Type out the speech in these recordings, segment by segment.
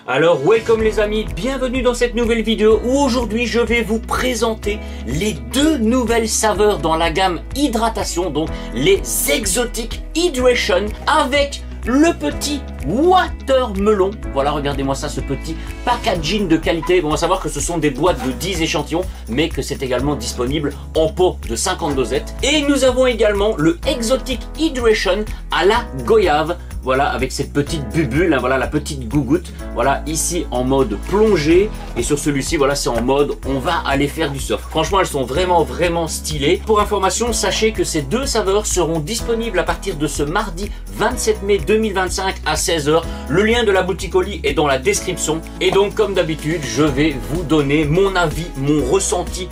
Alors welcome les amis, bienvenue dans cette nouvelle vidéo où aujourd'hui je vais vous présenter les deux nouvelles saveurs dans la gamme hydratation, donc les Exotic Hydration avec le petit watermelon. Voilà, regardez-moi ça, ce petit packaging de qualité. Bon, on va savoir que ce sont des boîtes de 10 échantillons, mais que c'est également disponible en pot de 50 dosettes. Et nous avons également le Exotic Hydration à la goyave. Voilà, avec cette petite bubule, hein, voilà la petite gougoute. Voilà, ici en mode plongée. Et sur celui-ci, voilà, c'est en mode on va aller faire du surf. Franchement, elles sont vraiment stylées. Pour information, sachez que ces deux saveurs seront disponibles à partir de ce mardi 27 mai 2025 à 16 h. Le lien de la boutique Oli est dans la description. Et donc, comme d'habitude, je vais vous donner mon avis, mon ressenti,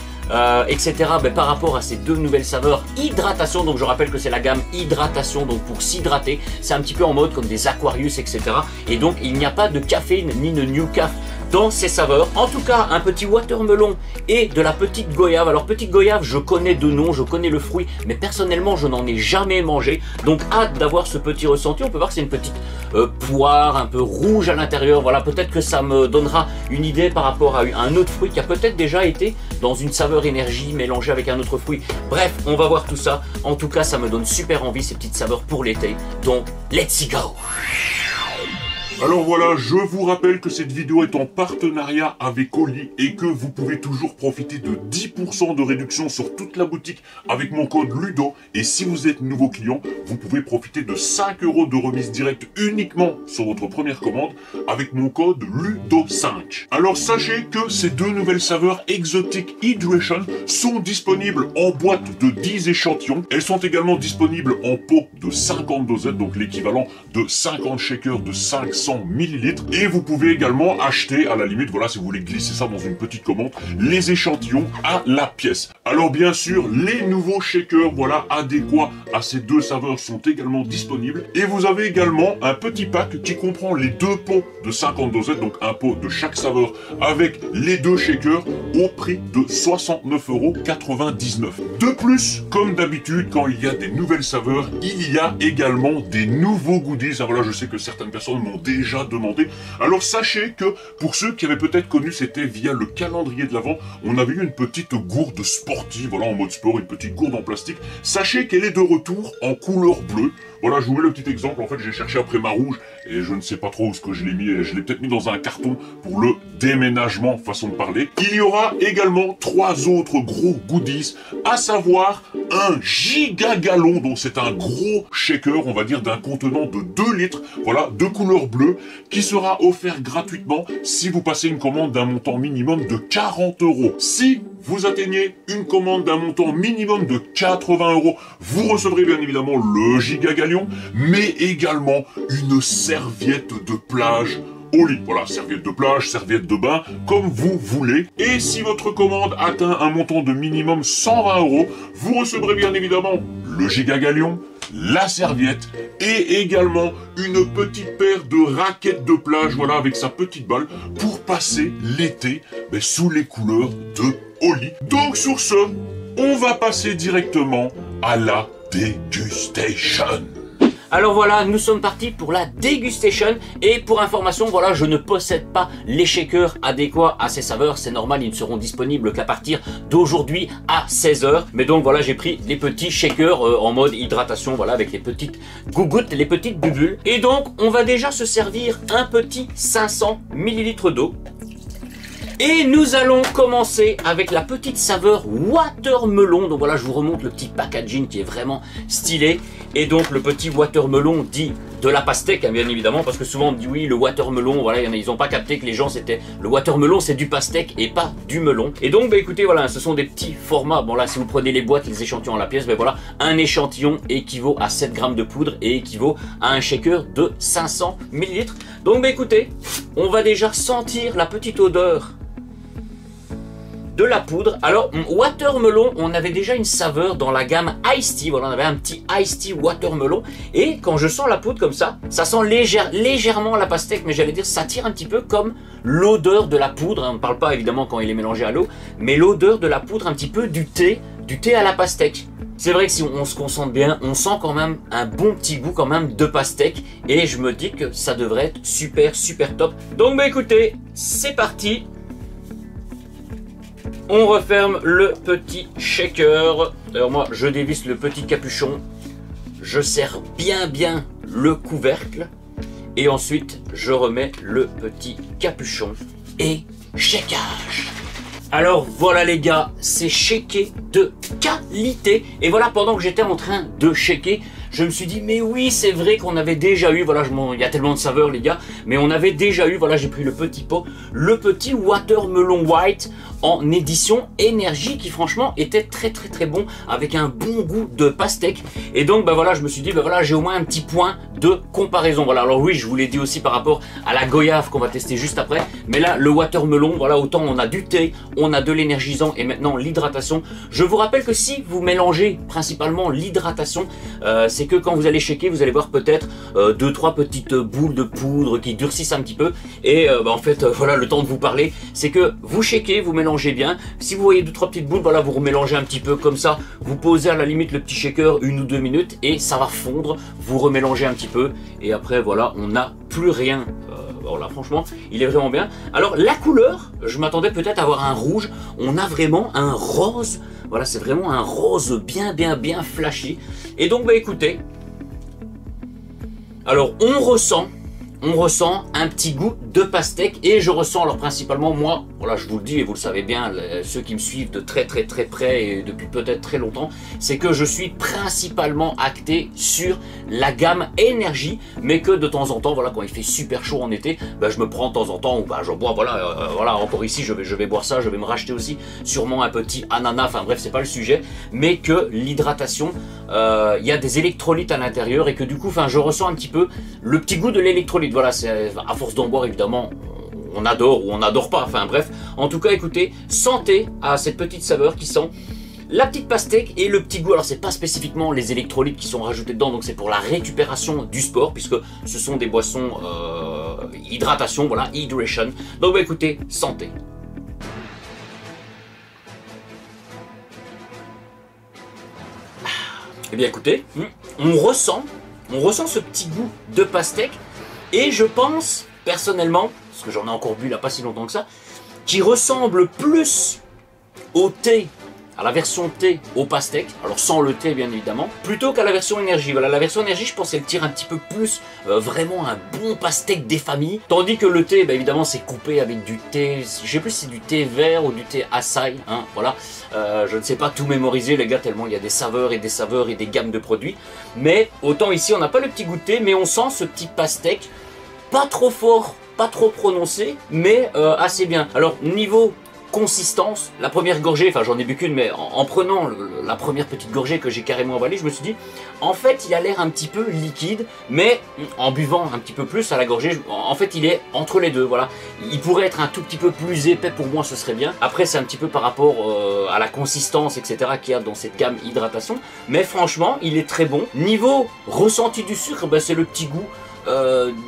etc. Par rapport à ces deux nouvelles saveurs hydratation. Donc je rappelle que c'est la gamme hydratation, donc pour s'hydrater, c'est un petit peu en mode comme des Aquarius, etc. Et donc il n'y a pas de caféine ni de new caf dans ces saveurs. En tout cas, un petit watermelon et de la petite goyave. Alors petite goyave, je connais de nom, je connais le fruit, mais personnellement je n'en ai jamais mangé. Donc hâte d'avoir ce petit ressenti. On peut voir que c'est une petite poire un peu rouge à l'intérieur. Voilà, peut-être que ça me donnera une idée par rapport à un autre fruit qui a peut-être déjà été dans une saveur énergie mélangée avec un autre fruit. Bref, on va voir tout ça. En tout cas, ça me donne super envie ces petites saveurs pour l'été. Donc, let's go! Alors voilà, je vous rappelle que cette vidéo est en partenariat avec Oli et que vous pouvez toujours profiter de 10% de réduction sur toute la boutique avec mon code LUDO. Et si vous êtes nouveau client, vous pouvez profiter de 5 € de remise directe uniquement sur votre première commande avec mon code LUDO5. Alors sachez que ces deux nouvelles saveurs Exotic Hydration sont disponibles en boîte de 10 échantillons. Elles sont également disponibles en pot de 50 dosettes, donc l'équivalent de 50 shakers de 500 ml. Et vous pouvez également acheter, à la limite, voilà, si vous voulez glisser ça dans une petite commande, les échantillons à la pièce. Alors bien sûr, les nouveaux shakers, voilà, adéquats à ces deux saveurs sont également disponibles. Et vous avez également un petit pack qui comprend les deux pots de 50 dosettes, donc un pot de chaque saveur avec les deux shakers au prix de 69,99 €. De plus, comme d'habitude, quand il y a des nouvelles saveurs, il y a également des nouveaux goodies. Ah, voilà, je sais que certaines personnes m'ont déjà demandé. Alors sachez que pour ceux qui avaient peut-être connu, c'était via le calendrier de l'Avent, on avait eu une petite gourde sportive, voilà, en mode sport, une petite gourde en plastique. Sachez qu'elle est de retour en couleur bleue. Voilà, je vous mets le petit exemple. En fait, j'ai cherché après ma rouge et je ne sais pas trop où ce que je l'ai mis. Je l'ai peut-être mis dans un carton pour le déménagement, façon de parler. Il y aura également 3 autres gros goodies, à savoir un giga gallon. Donc c'est un gros shaker, on va dire, d'un contenant de 2 litres, voilà, de couleur bleue, qui sera offert gratuitement si vous passez une commande d'un montant minimum de 40 €. Si vous atteignez une commande d'un montant minimum de 80 €, vous recevrez bien évidemment le giga gallon, mais également une serviette de plage Oli. Voilà, serviette de plage, serviette de bain, comme vous voulez. Et si votre commande atteint un montant de minimum 120 €, vous recevrez bien évidemment le giga gallon, la serviette et également une petite paire de raquettes de plage, voilà, avec sa petite balle pour passer l'été sous les couleurs de Oli. Donc sur ce, on va passer directement à la dégustation. Alors voilà, nous sommes partis pour la dégustation. Et pour information, voilà, je ne possède pas les shakers adéquats à ces saveurs. C'est normal, ils ne seront disponibles qu'à partir d'aujourd'hui à 16 h. Mais donc voilà, j'ai pris les petits shakers en mode hydratation, voilà, avec les petites gougoutes, les petites bubules. Et donc, on va déjà se servir un petit 500 ml d'eau. Et nous allons commencer avec la petite saveur watermelon. Donc voilà, je vous remonte le petit packaging qui est vraiment stylé. Et donc le petit watermelon dit de la pastèque, hein, bien évidemment, parce que souvent on me dit oui, le watermelon, voilà, ils n'ont pas capté que les gens c'était le watermelon, c'est du pastèque et pas du melon. Et donc écoutez, voilà, ce sont des petits formats. Bon là, si vous prenez les boîtes, les échantillons à la pièce, voilà, un échantillon équivaut à 7 grammes de poudre et équivaut à un shaker de 500 ml. Donc écoutez, on va déjà sentir la petite odeur de la poudre. Alors, watermelon, on avait déjà une saveur dans la gamme Iced Tea. Voilà, on avait un petit Iced Tea watermelon. Et quand je sens la poudre comme ça sent légèrement la pastèque, mais j'allais dire, ça tire un petit peu comme l'odeur de la poudre. On ne parle pas évidemment quand il est mélangé à l'eau, mais l'odeur de la poudre, un petit peu du thé à la pastèque. C'est vrai que si on se concentre bien, on sent quand même un bon petit goût quand même de pastèque. Et je me dis que ça devrait être super super top. Donc bah écoutez, c'est parti. On referme le petit shaker. Alors moi je dévisse le petit capuchon. Je serre bien le couvercle. Et ensuite je remets le petit capuchon. Et shakeage. Alors voilà les gars, c'est shaké de qualité. Et voilà, pendant que j'étais en train de shaker, je me suis dit mais oui c'est vrai qu'on avait déjà eu, voilà il y a tellement de saveurs les gars, mais on avait déjà eu, voilà j'ai pris le petit pot, le petit Watermelon White en édition énergie qui franchement était très bon avec un bon goût de pastèque. Et donc bah voilà je me suis dit bah voilà j'ai au moins un petit point de comparaison. Voilà, alors oui je vous l'ai dit aussi par rapport à la goyave qu'on va tester juste après, mais là le watermelon, voilà autant on a du thé, on a de l'énergisant et maintenant l'hydratation. Je vous rappelle que si vous mélangez principalement l'hydratation, c'est que quand vous allez shaker, vous allez voir peut-être 2-3 petites boules de poudre qui durcissent un petit peu. Et en fait, voilà, le temps de vous parler, c'est que vous shakez, vous mélangez bien. Si vous voyez 2-3 petites boules, voilà, vous remélangez un petit peu comme ça. Vous posez à la limite le petit shaker 1 ou 2 minutes et ça va fondre. Vous remélangez un petit peu et après, voilà, on n'a plus rien. Voilà, franchement, il est vraiment bien. Alors, la couleur, je m'attendais peut-être à avoir un rouge. On a vraiment un rose. Voilà, c'est vraiment un rose bien flashy. Et donc, bah écoutez. Alors, on ressent un petit goût de pastèque et je ressens, alors principalement moi, voilà je vous le dis et vous le savez bien, ceux qui me suivent de très près et depuis peut-être très longtemps, c'est que je suis principalement acté sur la gamme énergie, mais que de temps en temps, voilà quand il fait super chaud en été, bah, je me prends de temps en temps, ou bah, je bois, voilà encore ici je vais boire ça, je vais me racheter aussi sûrement un petit ananas, enfin bref c'est pas le sujet, mais que l'hydratation, il y a des électrolytes à l'intérieur et que du coup, enfin je ressens un petit peu le petit goût de l'électrolyte. Voilà, c'est à force d'en boire évidemment, on adore ou on n'adore pas, enfin bref. En tout cas, écoutez, sentez à cette petite saveur qui sent la petite pastèque et le petit goût. Alors c'est pas spécifiquement les électrolytes qui sont rajoutés dedans, donc c'est pour la récupération du sport, puisque ce sont des boissons hydratation, voilà, hydration. Donc bah écoutez, sentez. Eh bien écoutez, on ressent ce petit goût de pastèque. Et je pense, personnellement, parce que j'en ai encore bu là pas si longtemps que ça, qui ressemble plus au thé, à la version thé au pastèque, alors sans le thé bien évidemment, plutôt qu'à la version énergie. Voilà, la version énergie, je pense qu'elle tire un petit peu plus vraiment un bon pastèque des familles, tandis que le thé, bah, évidemment, c'est coupé avec du thé, je sais plus si c'est du thé vert ou du thé açaï, hein, voilà. Je ne sais pas tout mémoriser les gars, tellement il y a des saveurs et des gammes de produits, mais autant ici on n'a pas le petit goût de thé, mais on sent ce petit pastèque, pas trop fort, pas trop prononcé, mais assez bien. Alors niveau consistance, la première gorgée, enfin j'en ai bu qu'une, mais en prenant la première petite gorgée que j'ai carrément avalée, je me suis dit, en fait il a l'air un petit peu liquide, mais en buvant un petit peu plus à la gorgée, en fait il est entre les deux, voilà. Il pourrait être un tout petit peu plus épais, pour moi ce serait bien. Après c'est un petit peu par rapport à la consistance, etc. qu'il y a dans cette gamme hydratation, mais franchement il est très bon. Niveau ressenti du sucre, ben, c'est le petit goût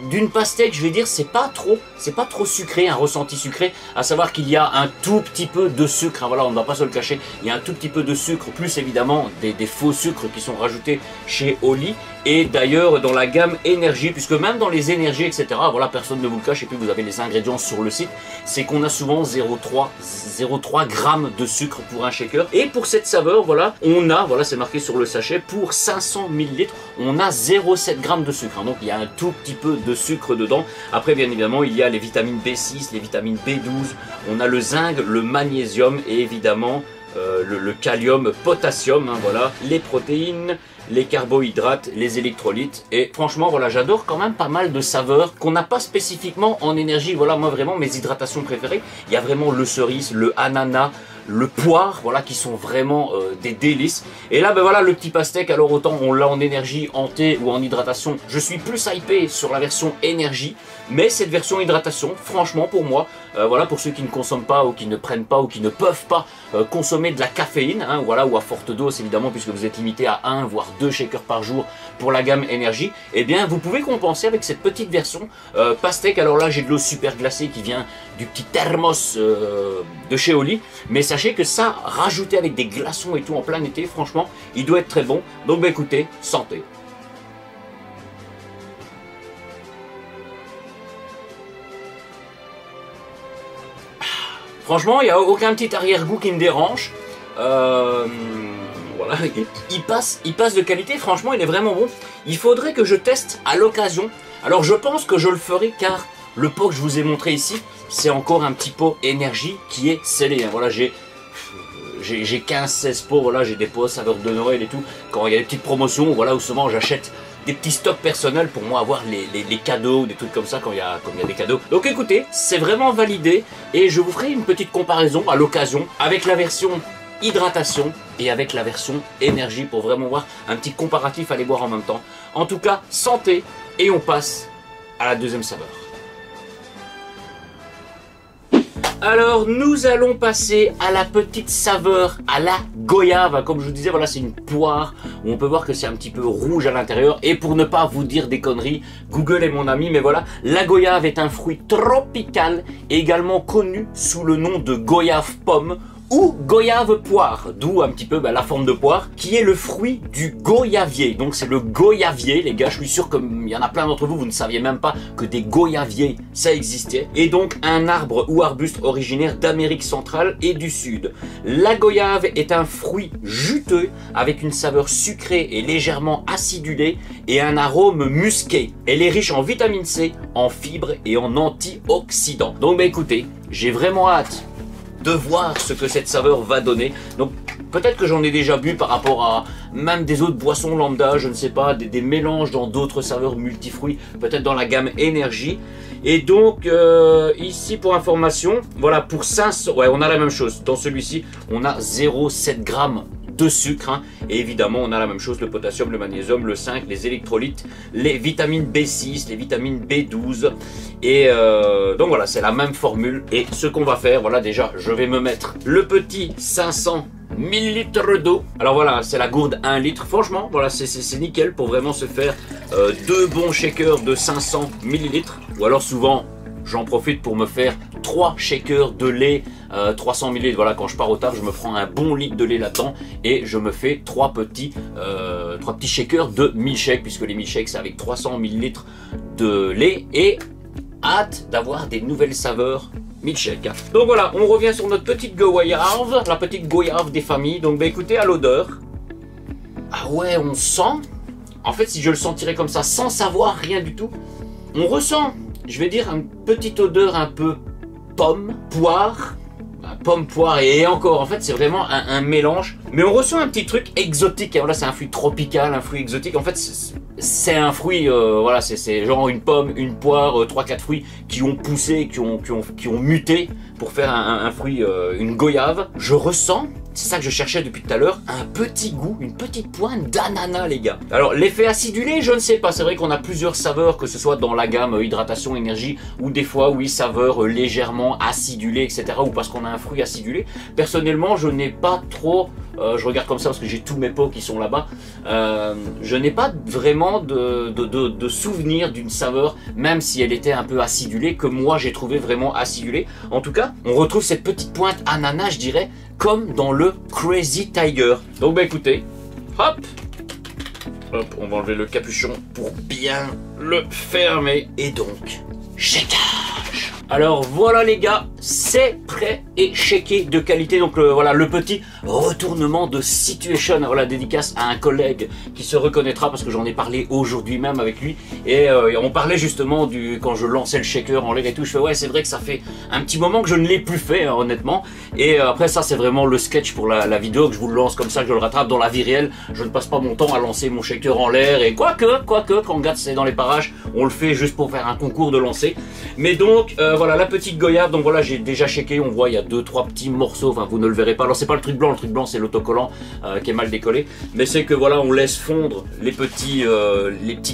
d'une pastèque, je vais dire, c'est pas trop sucré, un ressenti sucré, à savoir qu'il y a un tout petit peu de sucre, hein, voilà, on ne va pas se le cacher, il y a un tout petit peu de sucre, plus évidemment des faux sucres qui sont rajoutés chez Oli, et d'ailleurs dans la gamme énergie, puisque même dans les énergies, etc., voilà, personne ne vous le cache, et puis vous avez les ingrédients sur le site, c'est qu'on a souvent 0,3 grammes de sucre pour un shaker, et pour cette saveur, voilà, on a, voilà, c'est marqué sur le sachet, pour 500 ml, on a 0,7 grammes de sucre, hein, donc il y a un tout petit peu de sucre dedans. Après bien évidemment il y a les vitamines B6, les vitamines B12, on a le zinc, le magnésium et évidemment le kalium, potassium, hein, voilà, les protéines, les carbohydrates, les électrolytes. Et franchement voilà, j'adore quand même pas mal de saveurs qu'on n'a pas spécifiquement en énergie. Voilà, moi vraiment mes hydratations préférées, il y a vraiment le cerise, le ananas, le poire, voilà, qui sont vraiment des délices. Et là, ben voilà, le petit pastèque, alors autant on l'a en énergie, en thé ou en hydratation. Je suis plus hypé sur la version énergie, mais cette version hydratation, franchement pour moi, voilà, pour ceux qui ne consomment pas ou qui ne prennent pas ou qui ne peuvent pas consommer de la caféine, hein, voilà, ou à forte dose évidemment, puisque vous êtes limité à 1 voire 2 shakers par jour pour la gamme énergie, et bien vous pouvez compenser avec cette petite version pastèque. Alors là j'ai de l'eau super glacée qui vient du petit thermos de chez Oli, mais ça sachez que ça, rajouté avec des glaçons et tout en plein été, franchement, il doit être très bon. Donc bah écoutez, santé. Franchement, il n'y a aucun petit arrière-goût qui me dérange. Voilà, il passe de qualité, franchement, il est vraiment bon. Il faudrait que je teste à l'occasion. Alors je pense que je le ferai car le pot que je vous ai montré ici, c'est encore un petit pot énergie qui est scellé. Voilà, j'ai 15-16 pots, voilà, j'ai des pots saveur de Noël et tout. Quand il y a des petites promotions, voilà, où souvent j'achète des petits stocks personnels pour moi avoir les cadeaux, des trucs comme ça quand il y a des cadeaux. Donc écoutez, c'est vraiment validé et je vous ferai une petite comparaison à l'occasion avec la version hydratation et avec la version énergie pour vraiment voir un petit comparatif à les boire en même temps. En tout cas, santé et on passe à la deuxième saveur. Alors nous allons passer à la petite saveur à la goyave. Comme je vous disais, voilà, c'est une poire où on peut voir que c'est un petit peu rouge à l'intérieur. Et pour ne pas vous dire des conneries, Google est mon ami, mais voilà, la goyave est un fruit tropical également connu sous le nom de goyave pomme ou goyave poire, d'où un petit peu la forme de poire, qui est le fruit du goyavier. Donc c'est le goyavier, les gars, je suis sûr qu'il y en a plein d'entre vous, vous ne saviez même pas que des goyaviers, ça existait. Et donc un arbre ou arbuste originaire d'Amérique centrale et du Sud. La goyave est un fruit juteux avec une saveur sucrée et légèrement acidulée et un arôme musqué. Elle est riche en vitamine C, en fibres et en antioxydants. Donc écoutez, j'ai vraiment hâte de voir ce que cette saveur va donner. Donc peut-être que j'en ai déjà bu par rapport à même des autres boissons lambda, je ne sais pas, des mélanges dans d'autres saveurs multifruits, peut-être dans la gamme énergie. Et donc ici pour information, voilà, pour 500, ouais, on a la même chose. Dans celui-ci, on a 0,7 g de sucre, hein. Et évidemment on a la même chose, le potassium, le magnésium, le zinc, les électrolytes, les vitamines B6, les vitamines B12 et donc voilà, c'est la même formule. Et ce qu'on va faire, voilà, déjà je vais me mettre le petit 500 ml d'eau. Alors voilà, c'est la gourde 1 litre, franchement voilà, c'est nickel pour vraiment se faire deux bons shakers de 500 ml. Ou alors souvent j'en profite pour me faire 3 shakers de lait 300 ml. Voilà, quand je pars au taf, je me prends un bon litre de lait là-dedans et je me fais 3 petits shakers de milkshake, puisque les milkshakes c'est avec 300 ml de lait. Et hâte d'avoir des nouvelles saveurs milkshake. Donc voilà, on revient sur notre petite goyave, la petite goyave des familles. Donc bah écoutez, à l'odeur, ah ouais, on sent, en fait si je le sentirais comme ça sans savoir rien du tout, on ressent, je vais dire, une petite odeur un peu pomme, poire, pomme, poire et encore, en fait c'est vraiment un mélange, mais on ressent un petit truc exotique. Voilà, c'est un fruit tropical, un fruit exotique. En fait c'est un fruit, voilà, c'est genre une pomme, une poire, 3-4 fruits qui ont poussé, qui ont muté pour faire un fruit, une goyave. Je ressens, c'est ça que je cherchais depuis tout à l'heure, un petit goût, une petite pointe d'ananas, les gars. Alors l'effet acidulé, je ne sais pas, c'est vrai qu'on a plusieurs saveurs, que ce soit dans la gamme hydratation, énergie, ou des fois oui, saveur légèrement acidulée, etc., ou parce qu'on a un fruit acidulé. Personnellement, je n'ai pas trop, je regarde comme ça parce que j'ai tous mes pots qui sont là-bas, je n'ai pas vraiment de souvenir d'une saveur, même si elle était un peu acidulée, que moi j'ai trouvé vraiment acidulée. En tout cas, on retrouve cette petite pointe ananas, je dirais, comme dans le Crazy Tiger. Donc bah écoutez, hop, hop, on va enlever le capuchon pour bien le fermer. Et donc, shakeage. Alors voilà les gars, c'est prêt et shaké de qualité. Donc voilà le petit retournement de situation. Voilà, dédicace à un collègue qui se reconnaîtra parce que j'en ai parlé aujourd'hui même avec lui. Et on parlait justement quand je lançais le shaker en l'air et tout. Je fais ouais, c'est vrai que ça fait un petit moment que je ne l'ai plus fait, hein, honnêtement. Et après ça, c'est vraiment le sketch pour la vidéo, que je vous le lance comme ça, que je le rattrape. Dans la vie réelle, je ne passe pas mon temps à lancer mon shaker en l'air. Et quoique, quand Gats c'est dans les parages, on le fait juste pour faire un concours de lancer. Mais donc voilà la petite goyave. Donc voilà, j'ai déjà shaké, on voit il y a 2-3 petits morceaux, enfin vous ne le verrez pas. Alors c'est pas le truc blanc c'est l'autocollant qui est mal décollé. Mais c'est que voilà, on laisse fondre les petits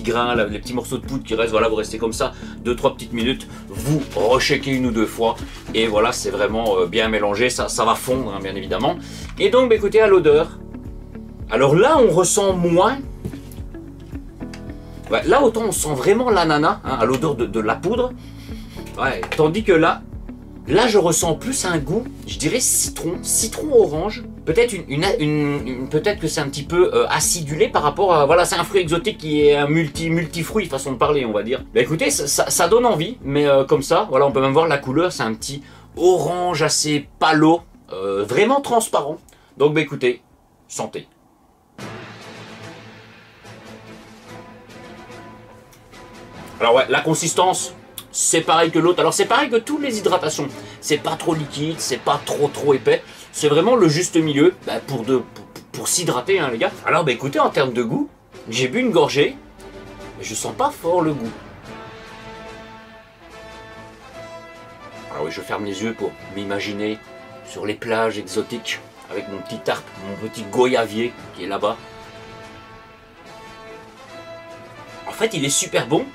grains, les petits morceaux de poudre qui restent. Voilà, vous restez comme ça 2-3 petites minutes, vous re-shakez 1 ou 2 fois. Et voilà, c'est vraiment bien mélangé, ça va fondre hein, bien évidemment. Et donc bah, écoutez, à l'odeur, alors là on ressent moins. Ouais, là autant on sent vraiment l'ananas hein, à l'odeur de la poudre. Ouais, tandis que là, Là, je ressens plus un goût, je dirais citron orange. Peut-être peut-être que c'est un petit peu acidulé par rapport à... Voilà, c'est un fruit exotique qui est un multifruit, façon de parler, on va dire. Bah écoutez, ça donne envie, mais comme ça, voilà, on peut même voir la couleur, c'est un petit orange assez palo, vraiment transparent. Donc bah écoutez, santé. Alors ouais, la consistance, c'est pareil que l'autre. Alors c'est pareil que toutes les hydratations. C'est pas trop liquide, c'est pas trop épais. C'est vraiment le juste milieu pour s'hydrater, hein, les gars. Alors bah écoutez, en termes de goût, j'ai bu une gorgée, mais je sens pas fort le goût. Alors oui, je ferme les yeux pour m'imaginer sur les plages exotiques avec mon petit tarpe, mon petit goyavier qui est là-bas. En fait, il est super bon,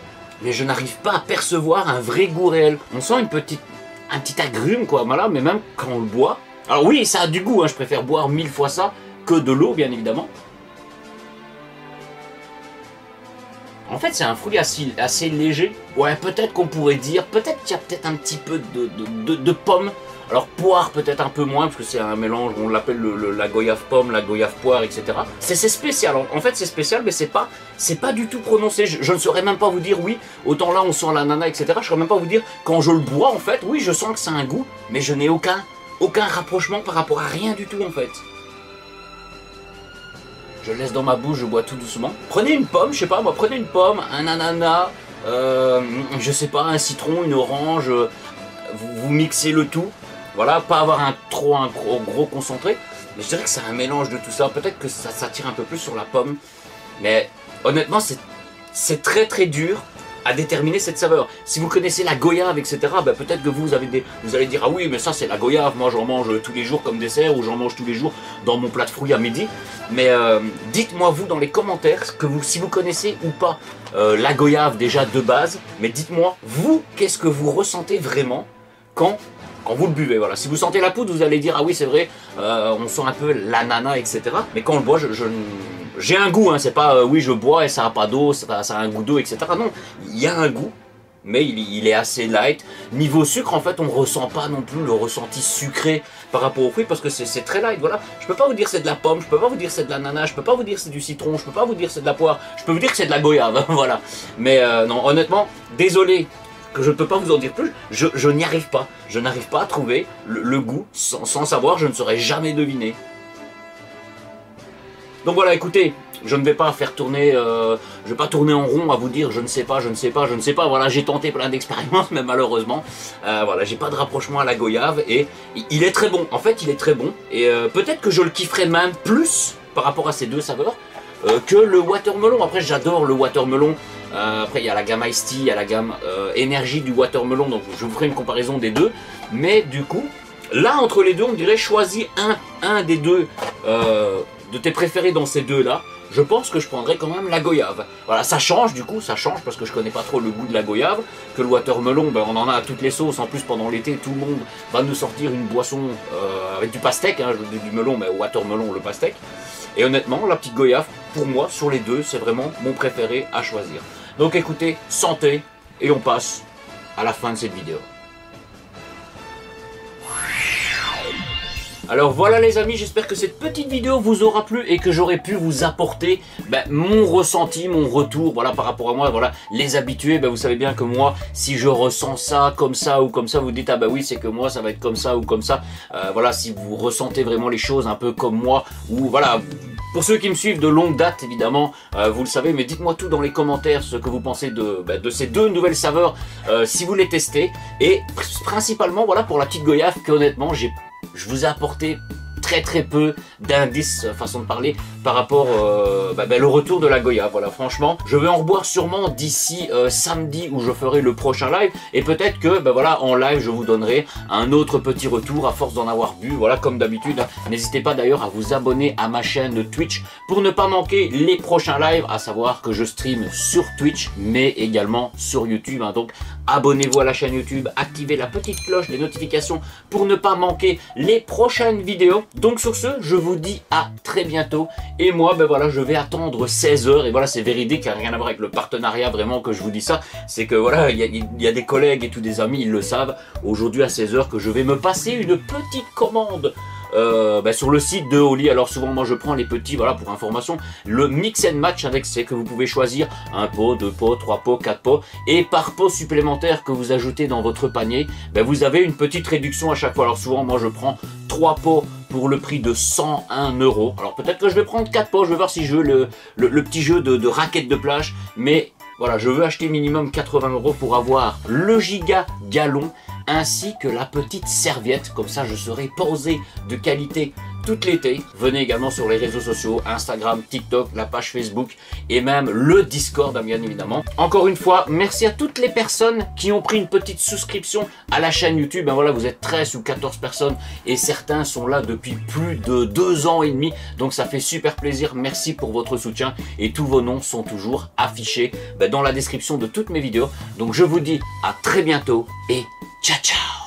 mais je n'arrive pas à percevoir un vrai goût réel. On sent un petit agrume, quoi, voilà, mais même quand on le boit. Alors oui, ça a du goût, hein, je préfère boire 1000 fois ça que de l'eau, bien évidemment. En fait, c'est un fruit assez léger. Ouais, peut-être qu'on pourrait dire, peut-être qu'il y a peut-être un petit peu de pomme. Alors poire peut-être un peu moins, parce que c'est un mélange, on l'appelle la goyave pomme, la goyave poire, etc. C'est spécial, en fait c'est spécial, mais c'est pas du tout prononcé. Je ne saurais même pas vous dire, oui, autant là on sent l'ananas, etc. Je ne saurais même pas vous dire, quand je le bois en fait, oui je sens que ça a un goût, mais je n'ai aucun rapprochement par rapport à rien du tout en fait. Je le laisse dans ma bouche, je bois tout doucement. Prenez une pomme, je sais pas moi, prenez une pomme, un ananas, je sais pas, un citron, une orange, vous mixez le tout. Voilà, pas avoir un gros concentré, mais je dirais que c'est un mélange de tout ça. Peut-être que ça tire un peu plus sur la pomme, mais honnêtement, c'est très dur à déterminer cette saveur. Si vous connaissez la goyave, etc., ben peut-être que vous allez dire, ah oui, mais ça c'est la goyave, moi j'en mange tous les jours comme dessert, ou j'en mange tous les jours dans mon plat de fruits à midi. Mais dites-moi vous dans les commentaires si vous connaissez ou pas la goyave déjà de base, mais dites-moi, vous, qu'est-ce que vous ressentez vraiment quand vous le buvez, voilà. Si vous sentez la poudre, vous allez dire, ah oui, c'est vrai, on sent un peu l'ananas, etc. Mais quand on le boit, j'ai un goût, hein, c'est pas, oui, je bois et ça n'a pas d'eau, ça a un goût d'eau, etc. Non, il y a un goût, mais il est assez light. Niveau sucre, en fait, on ne ressent pas non plus le ressenti sucré par rapport aux fruits, parce que c'est très light, voilà. Je peux pas vous dire c'est de la pomme, je peux pas vous dire c'est de l'ananas, je peux pas vous dire c'est du citron, je peux pas vous dire c'est de la poire, je peux vous dire que c'est de la goyave, voilà. Mais non, honnêtement, désolé, que je ne peux pas vous en dire plus, je n'y arrive pas. Je n'arrive pas à trouver le goût, sans savoir, je ne saurais jamais deviner. Donc voilà, écoutez, je ne vais pas faire tourner, je vais pas tourner en rond à vous dire je ne sais pas, voilà, j'ai tenté plein d'expériences, mais malheureusement, voilà, j'ai pas de rapprochement à la goyave, et il est très bon, en fait il est très bon, et peut-être que je le kifferais même plus par rapport à ces deux saveurs, que le watermelon. Après j'adore le watermelon. Après il y a la gamme Ice Tea, il y a la gamme énergie du watermelon, donc je vous ferai une comparaison des deux. Mais du coup, là entre les deux, on dirait choisis un des deux de tes préférés dans ces deux là. Je pense que je prendrais quand même la goyave. Voilà, ça change du coup, ça change parce que je connais pas trop le goût de la goyave. Que le watermelon, ben, on en a à toutes les sauces. En plus pendant l'été, tout le monde va nous sortir une boisson avec du pastèque, hein, du melon, mais watermelon, le pastèque. Et honnêtement, la petite goyave, pour moi, sur les deux, c'est vraiment mon préféré à choisir. Donc écoutez, santé, et on passe à la fin de cette vidéo. Alors voilà les amis, j'espère que cette petite vidéo vous aura plu et que j'aurai pu vous apporter mon ressenti, mon retour, voilà, par rapport à moi, voilà, les habitués, vous savez bien que moi, si je ressens ça ou comme ça, vous dites, ah bah oui, c'est que moi, ça va être comme ça ou comme ça, voilà, si vous ressentez vraiment les choses un peu comme moi, ou voilà, pour ceux qui me suivent de longue date, évidemment, vous le savez, mais dites-moi tout dans les commentaires ce que vous pensez de ces deux nouvelles saveurs, si vous les testez, et principalement, voilà, pour la petite goyave, qu'honnêtement, je vous ai apporté très peu d'indices, façon de parler, par rapport le retour de la goyave. Voilà, franchement, je vais en reboire sûrement d'ici samedi où je ferai le prochain live, et peut-être que voilà, en live je vous donnerai un autre petit retour à force d'en avoir bu. Voilà, comme d'habitude, n'hésitez pas d'ailleurs à vous abonner à ma chaîne Twitch pour ne pas manquer les prochains lives, à savoir que je stream sur Twitch mais également sur YouTube, hein. Donc abonnez-vous à la chaîne YouTube, activez la petite cloche des notifications pour ne pas manquer les prochaines vidéos. Donc sur ce, je vous dis à très bientôt Et moi, ben voilà, je vais attendre 16 heures. Et voilà, c'est véridique, ça n'a rien à voir avec le partenariat vraiment que je vous dis ça. C'est que voilà, il y a des collègues et tous des amis, ils le savent. Aujourd'hui à 16 heures que je vais me passer une petite commande. Sur le site de Oli. Alors souvent moi je prends les petits, voilà, pour information, le mix and match avec, c'est que vous pouvez choisir un pot, 2 pots, 3 pots, 4 pots, et par pot supplémentaire que vous ajoutez dans votre panier, vous avez une petite réduction à chaque fois. Alors souvent moi je prends 3 pots pour le prix de 101 €. Alors peut-être que je vais prendre 4 pots, je vais voir si je veux le petit jeu de raquettes de plage, mais voilà, je veux acheter minimum 80 € pour avoir le giga gallon ainsi que la petite serviette, comme ça je serai posé de qualité tout l'été. Venez également sur les réseaux sociaux, Instagram, TikTok, la page Facebook et même le Discord bien évidemment. Encore une fois, merci à toutes les personnes qui ont pris une petite souscription à la chaîne YouTube. Voilà, vous êtes 13 ou 14 personnes et certains sont là depuis plus de 2 ans et demi. Donc ça fait super plaisir, merci pour votre soutien et tous vos noms sont toujours affichés dans la description de toutes mes vidéos. Donc je vous dis à très bientôt et ciao ciao.